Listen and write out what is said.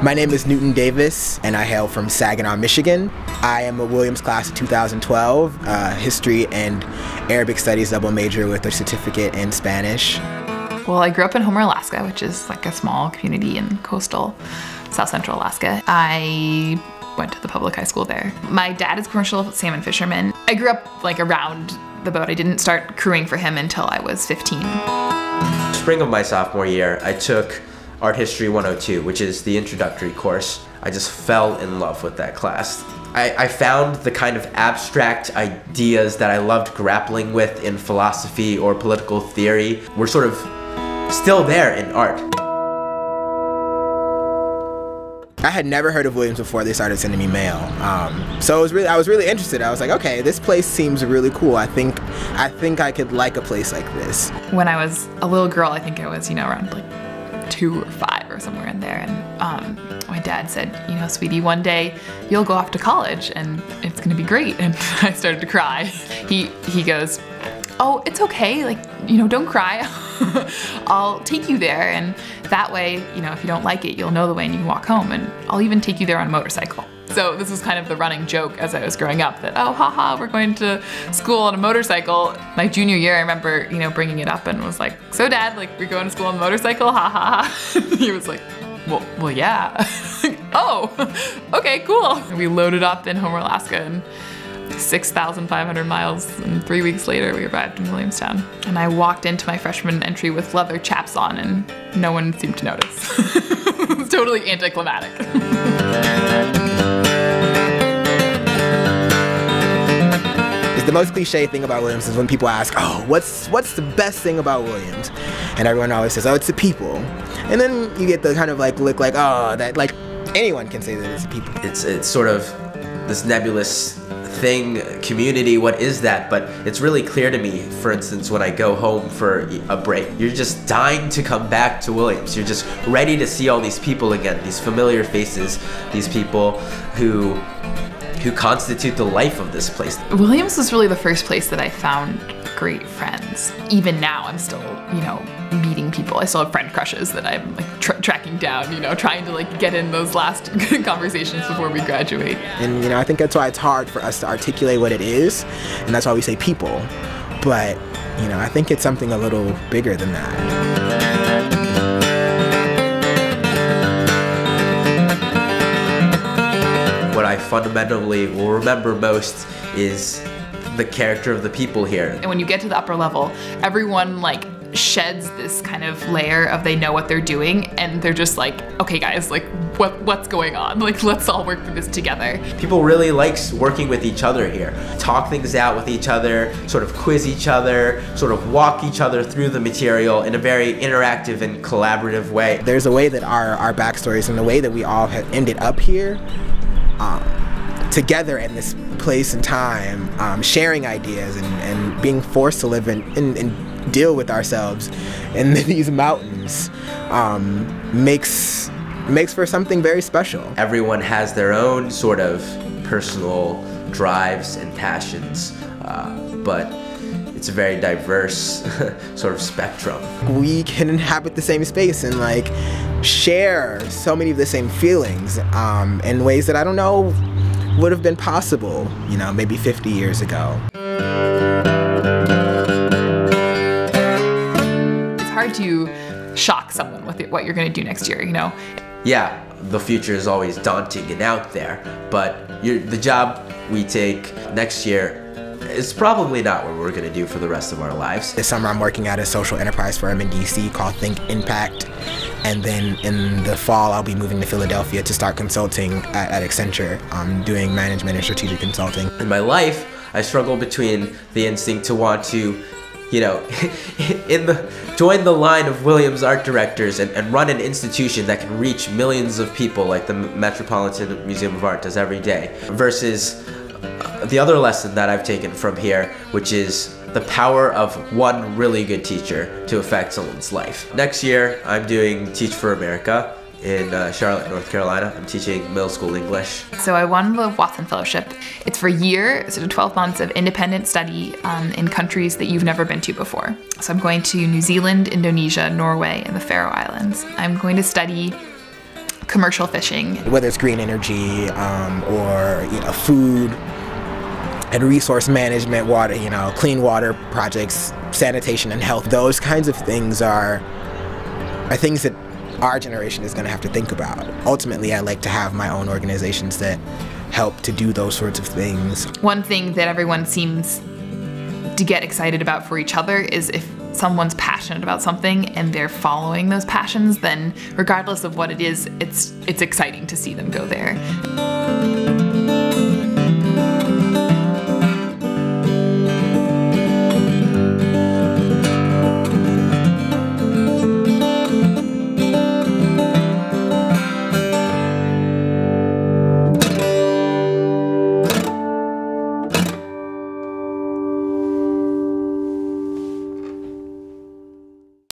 My name is Newton Davis, and I hail from Saginaw, Michigan. I am a Williams class of 2012, History and Arabic Studies double major with a certificate in Spanish. Well, I grew up in Homer, Alaska, which is like a small community in coastal South Central Alaska. I went to the public high school there. My dad is a commercial salmon fisherman. I grew up like around the boat. I didn't start crewing for him until I was 15. Spring of my sophomore year, I took Art History 102, which is the introductory course. I just fell in love with that class. I found the kind of abstract ideas that I loved grappling with in philosophy or political theory were sort of still there in art. I had never heard of Williams before they started sending me mail. So I was really interested. I was like, okay, this place seems really cool. I think I could like a place like this. When I was a little girl, I think I was, around like 2 or 5 or somewhere in there, and my dad said, sweetie, one day you'll go off to college and it's gonna be great. And I started to cry. He goes, oh, it's okay, like, don't cry. I'll take you there, and that way, if you don't like it, you'll know the way and you can walk home, and I'll even take you there on a motorcycle. So this was kind of the running joke as I was growing up that, oh, haha, we're going to school on a motorcycle. My junior year, I remember, bringing it up and was like, so Dad, like, we're going to school on a motorcycle, haha. He was like, well, yeah. Oh, okay, cool. We loaded up in Homer, Alaska, and 6,500 miles, and 3 weeks later we arrived in Williamstown. And I walked into my freshman entry with leather chaps on, and no one seemed to notice. It was totally anticlimactic. The most cliche thing about Williams is when people ask, oh, what's the best thing about Williams? And everyone always says, oh, it's the people. And then you get the kind of like look like, oh, that like anyone can say that it's the people. It's sort of this nebulous thing, community, what is that? But it's really clear to me, for instance, when I go home for a break, you're just dying to come back to Williams. You're just ready to see all these people again, these familiar faces, these people who constitute the life of this place. Williams was really the first place that I found great friends. Even now, I'm still, meeting people. I still have friend crushes that I'm like tracking down, trying to like get in those last conversations before we graduate. And I think that's why it's hard for us to articulate what it is, and that's why we say people. But, I think it's something a little bigger than that. What I fundamentally will remember most is the character of the people here. And when you get to the upper level, everyone like sheds this kind of layer of they know what they're doing, and they're just like, okay guys, like what's going on? Like, let's all work through this together. People really like working with each other here. Talk things out with each other, sort of quiz each other, sort of walk each other through the material in a very interactive and collaborative way. There's a way that our backstories and the way that we all have ended up here together in this place and time, sharing ideas and being forced to live and deal with ourselves in these mountains makes for something very special. Everyone has their own sort of personal drives and passions, but it's a very diverse sort of spectrum. We can inhabit the same space and like share so many of the same feelings in ways that I don't know would have been possible, maybe 50 years ago. It's hard to shock someone with what you're going to do next year, Yeah, the future is always daunting and out there, but the job we take next year is probably not what we're going to do for the rest of our lives. This summer I'm working at a social enterprise firm in DC called Think Impact, and then in the fall I'll be moving to Philadelphia to start consulting at Accenture, doing management and strategic consulting. In my life, I struggle between the instinct to want to join the line of Williams art directors and run an institution that can reach millions of people like the Metropolitan Museum of Art does every day, versus the other lesson that I've taken from here, which is the power of one really good teacher to affect someone's life. Next year, I'm doing Teach for America. in Charlotte, North Carolina. I'm teaching middle school English. So I won the Watson Fellowship. It's for a year, so 12 months of independent study in countries that you've never been to before. So I'm going to New Zealand, Indonesia, Norway, and the Faroe Islands. I'm going to study commercial fishing. Whether it's green energy or food and resource management, water, clean water projects, sanitation and health, those kinds of things are things that our generation is going to have to think about. Ultimately, I like to have my own organizations that help to do those sorts of things. One thing that everyone seems to get excited about for each other is if someone's passionate about something and they're following those passions, then regardless of what it is, it's exciting to see them go there.